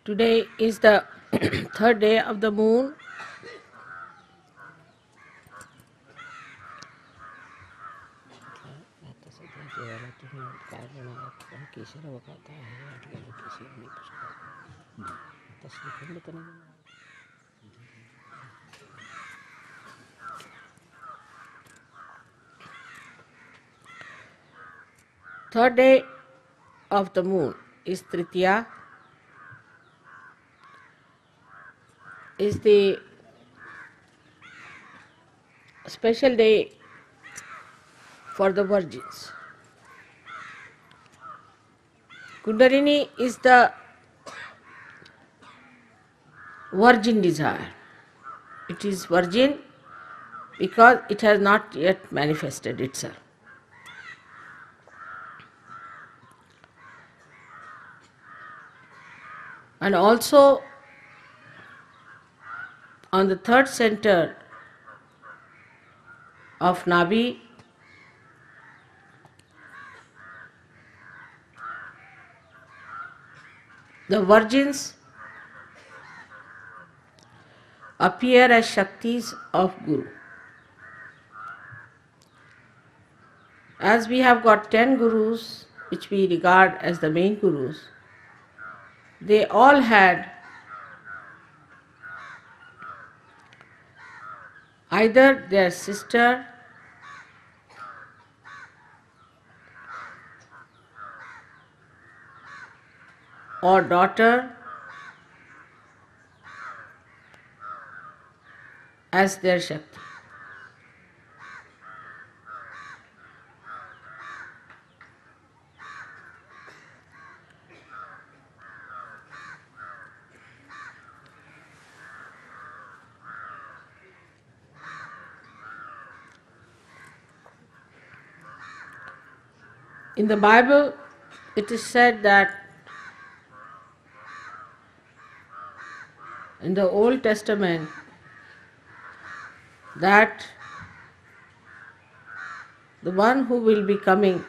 Today is the third day of the moon. Third day of the moon is Tritiya, is the special day for the virgins. Kundalini is the virgin desire. It is virgin because it has not yet manifested itself. And also on the third center of Nabi, the virgins appear as Shaktis of Guru. As we have got 10 Gurus, which we regard as the main Gurus, they all had either their sister or daughter as their Shakti. In the Bible, it is said that in the Old Testament that the one who will be coming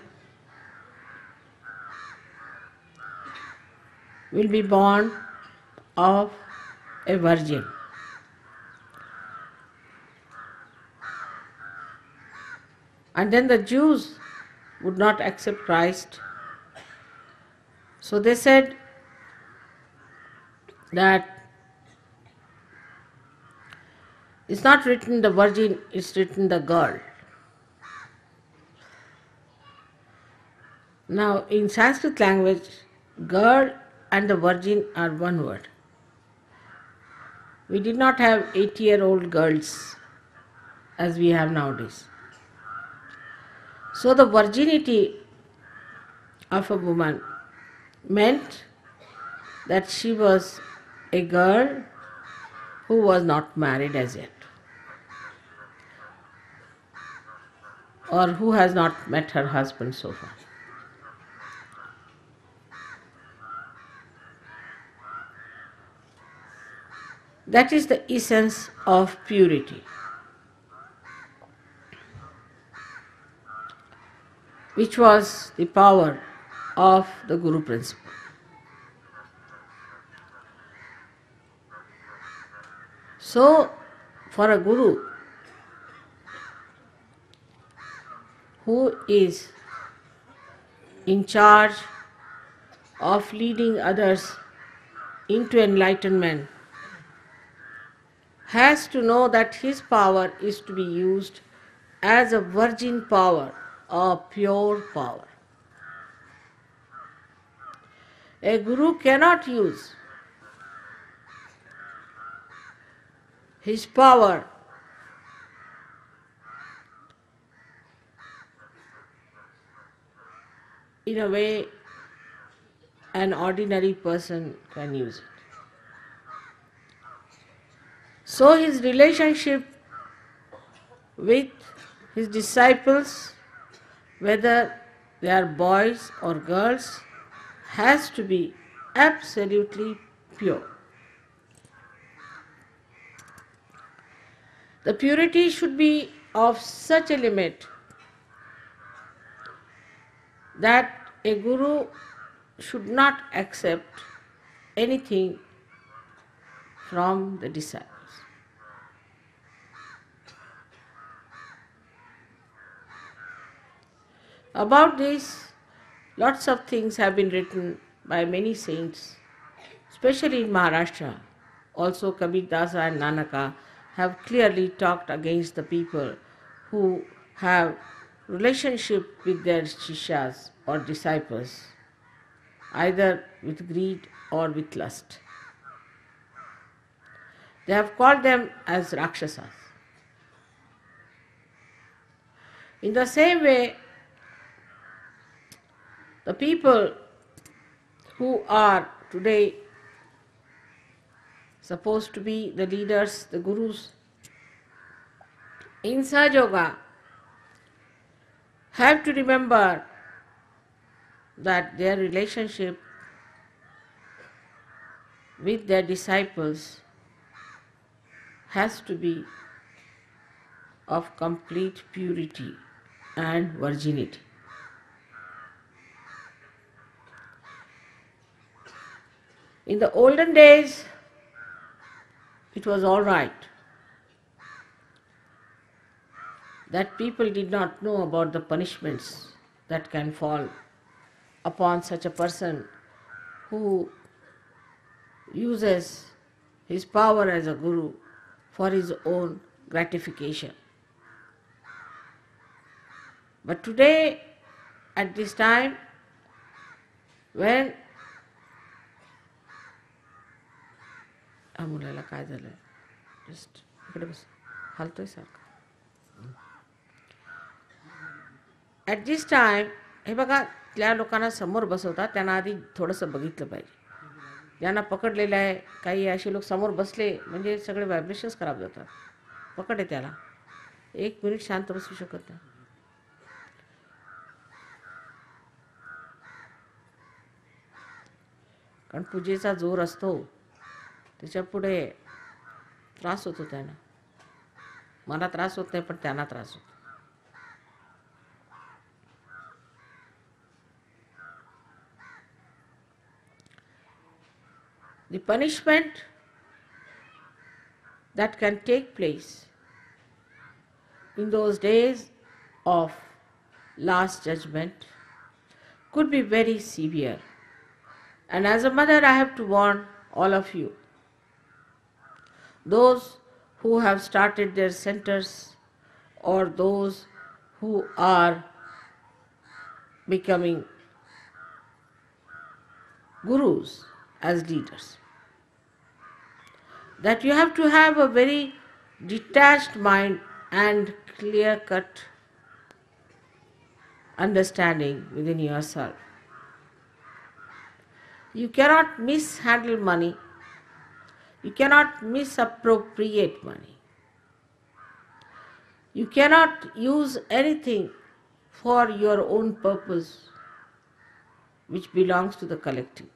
will be born of a virgin. And then the Jews would not accept Christ. So they said that it's not written the virgin, it's written the girl. Now in Sanskrit language, girl and the virgin are one word. We did not have 80-year-old girls as we have nowadays. So the virginity of a woman meant that she was a girl who was not married as yet, or who has not met her husband so far. That is the essence of purity, which was the power of the Guru principle. So, for a Guru who is in charge of leading others into enlightenment has to know that his power is to be used as a virgin power, a pure power. A Guru cannot use his power in a way an ordinary person can use it. So his relationship with his disciples, whether they are boys or girls, has to be absolutely pure. The purity should be of such a limit that a Guru should not accept anything from the disciples. About this, lots of things have been written by many saints, especially in Maharashtra. Also, Kabir Dasa and Nanaka have clearly talked against the people who have relationship with their shishas or disciples, either with greed or with lust. They have called them as Rakshasas. In the same way, the people who are today supposed to be the leaders, the gurus, in Sahaja Yoga have to remember that their relationship with their disciples has to be of complete purity and virginity. In the olden days, it was all right that people did not know about the punishments that can fall upon such a person who uses his power as a guru for his own gratification. But today, at this time, when मुलाला काय झालं just इकडे बस हालतोय सारखा at this time हे बघा त्या लोकांना समोर बसवतात त्यांना आधी थोडंसं बघितलं पाहिजे ज्यांना पकडलेलं आहे काही असे लोक समोर बसले म्हणजे सगळे व्हायब्रेशन्स खराब जातात पकड आहे त्याला 1 मिनिट शांत बसू शकत नाही कारण पूजेचा जोर असतो त्याच्या पुढे त्रास होतो त्यांना मला त्रास होत नाही पण त्यांना त्रास होतो The punishment that can take place in those days of last judgment could be very severe. And as a mother, I have to warn all of you, those who have started their centers or those who are becoming gurus as leaders, that you have to have a very detached mind and clear-cut understanding within yourself. You cannot mishandle money. You cannot misappropriate money. You cannot use anything for your own purpose which belongs to the collective.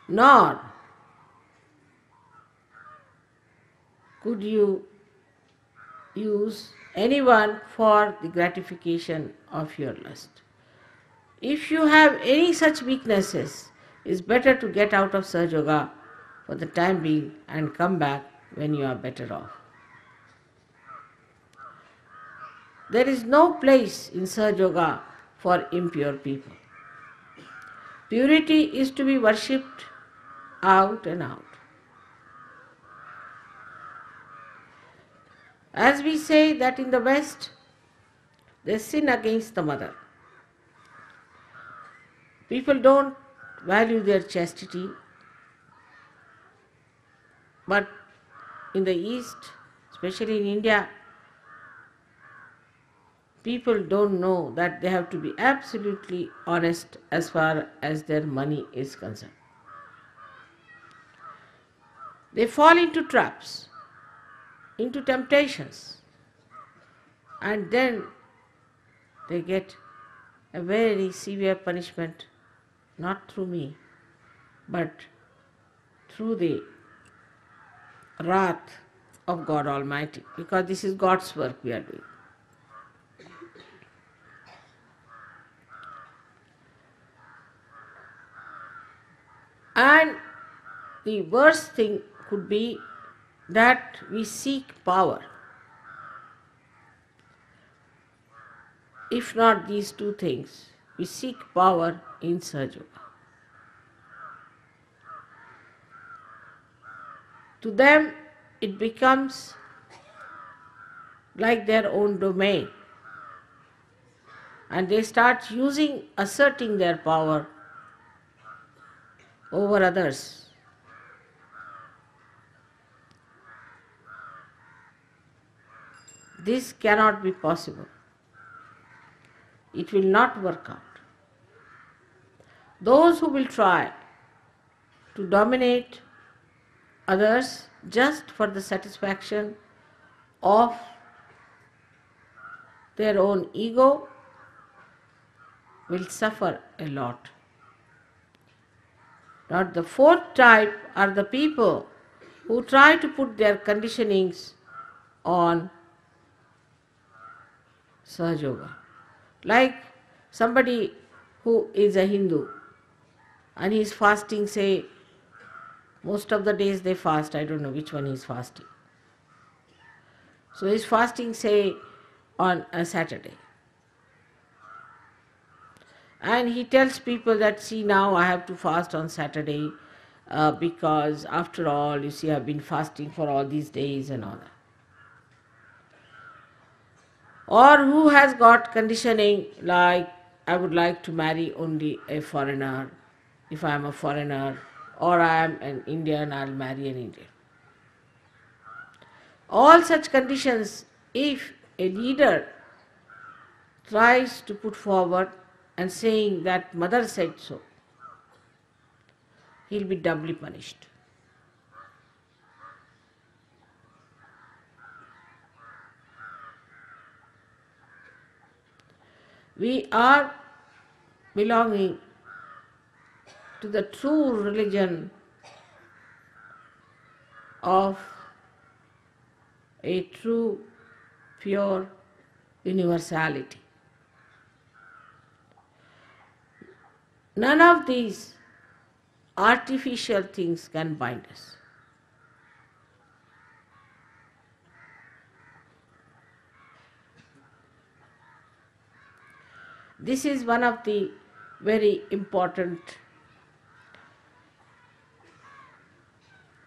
Nor could you use anyone for the gratification of your lust. If you have any such weaknesses, it's better to get out of Sahaja Yoga for the time being and come back when you are better off. There is no place in Sahaja Yoga for impure people. Purity is to be worshipped out and out. As we say that in the West, they sin against the mother. People don't value their chastity, but in the East, especially in India, people don't know that they have to be absolutely honest as far as their money is concerned. They fall into traps, into temptations, and then they get a very severe punishment, not through me, but through the wrath of God Almighty, because this is God's work we are doing. And the worst thing could be that we seek power. If not these two things, we seek power in Sahaja Yoga. To them, it becomes like their own domain, and they start asserting their power over others. This cannot be possible. It will not work out. Those who will try to dominate others just for the satisfaction of their own ego will suffer a lot. Now, the fourth type are the people who try to put their conditionings on Sahaja Yoga. Like somebody who is a Hindu and he is fasting, say, most of the days they fast, I don't know which one he is fasting. So he is fasting, say, on a Saturday. And he tells people that, see, now I have to fast on Saturday because after all, you see, I've been fasting for all these days and all that. Or who has got conditioning like, I would like to marry only a foreigner, if I am a foreigner, or I am an Indian, I'll marry an Indian. All such conditions, if a leader tries to put forward and saying that mother said so, he'll be doubly punished. We are belonging to the true religion of a true, pure universality. None of these artificial things can bind us. This is one of the very important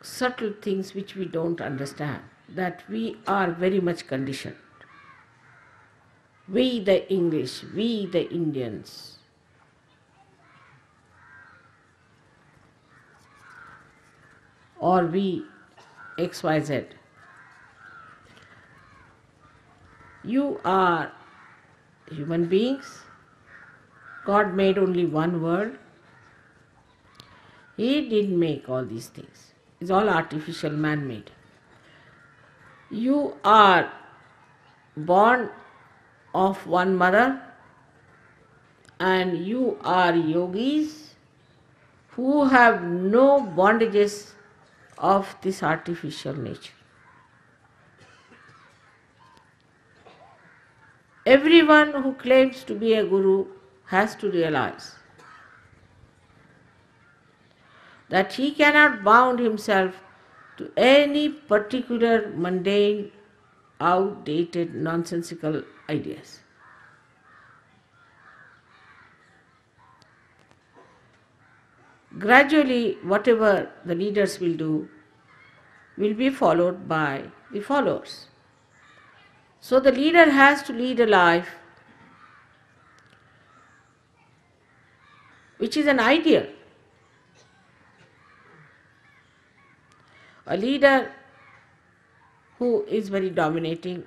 subtle things which we don't understand, that we are very much conditioned. We the English, we the Indians, or we XYZ. You are human beings. God made only one world. He didn't make all these things. It's all artificial, man-made. You are born of one mother, and you are yogis who have no bondages of this artificial nature. Everyone who claims to be a guru has to realize that he cannot bound himself to any particular mundane, outdated, nonsensical ideas. Gradually, whatever the leaders will do will be followed by the followers. So the leader has to lead a life which is an ideal. A leader who is very dominating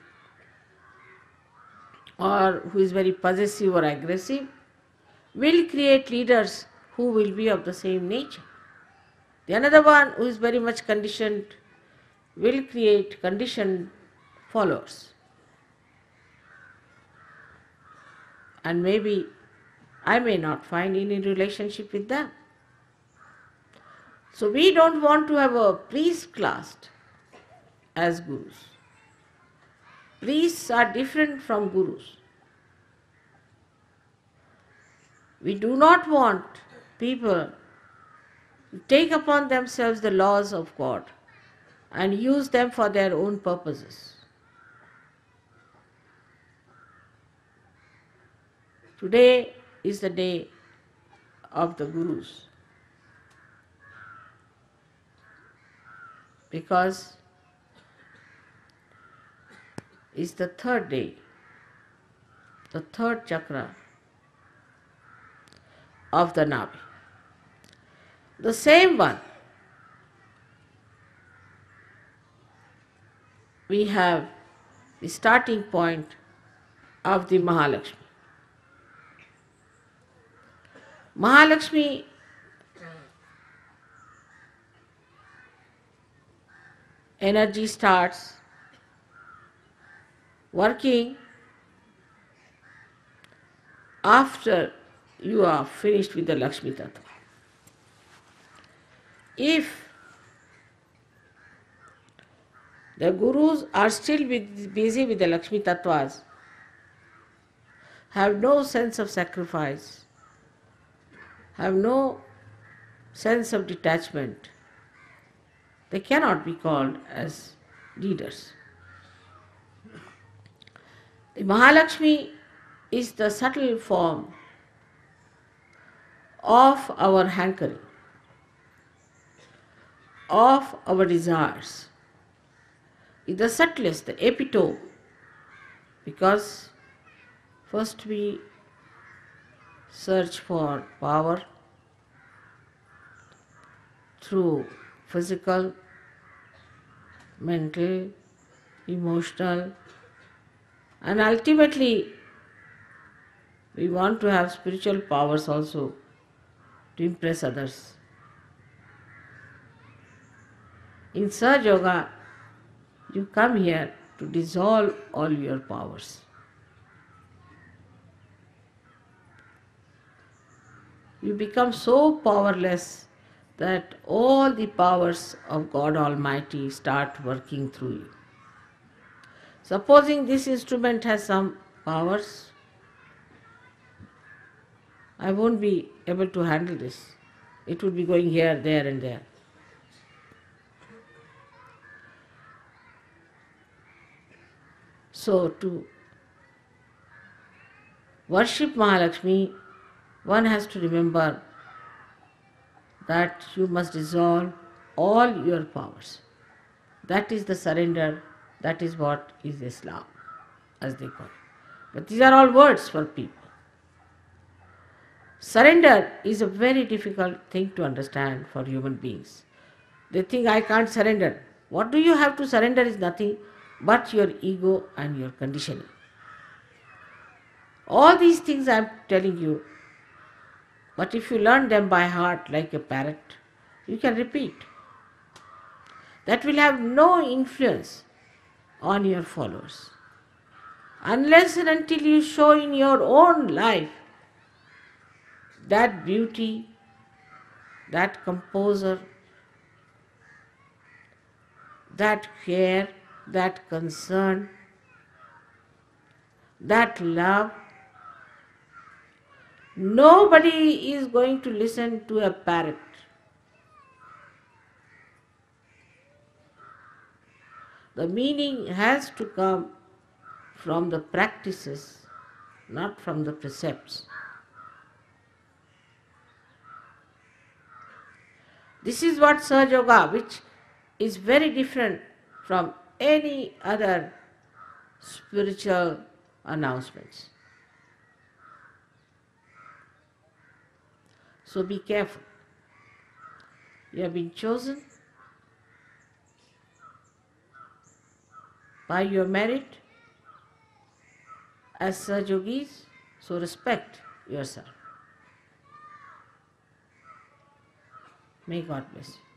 or who is very possessive or aggressive will create leaders who will be of the same nature. The another one who is very much conditioned will create conditioned followers. And maybe I may not find any relationship with them. So we don't want to have a priest class as gurus. Priests are different from gurus. We do not want people take upon themselves the laws of God and use them for their own purposes. Today is the day of the Gurus, because it's the third day, the third chakra of the Navi. The same one we have the starting point of the Mahalakshmi. Mahalakshmi energy starts working after you are finished with the Lakshmi Tattva. If the Gurus are still busy with the Lakshmi Tattvas, have no sense of sacrifice, have no sense of detachment, they cannot be called as leaders. The Mahalakshmi is the subtle form of our hankering, of our desires. Is the subtlest, the epitome, because first we search for power through physical, mental, emotional, and ultimately we want to have spiritual powers also to impress others. In Sahaja Yoga, you come here to dissolve all your powers. You become so powerless that all the powers of God Almighty start working through you. Supposing this instrument has some powers, I won't be able to handle this. It would be going here, there and there. So to worship Mahalakshmi, one has to remember that you must dissolve all your powers. That is the surrender, that is what is Islam, as they call it. But these are all words for people. Surrender is a very difficult thing to understand for human beings. They think, I can't surrender. What do you have to surrender is nothing but your ego and your conditioning. All these things I am telling you, but if you learn them by heart like a parrot, you can repeat. That will have no influence on your followers. Unless and until you show in your own life that beauty, that composure, that care, that concern, that love, nobody is going to listen to a parrot. The meaning has to come from the practices, not from the precepts. This is what Sahaja Yoga, which is very different from any other spiritual announcements. So be careful. You have been chosen by your merit as Sahaja Yogis, so respect yourself. May God bless you.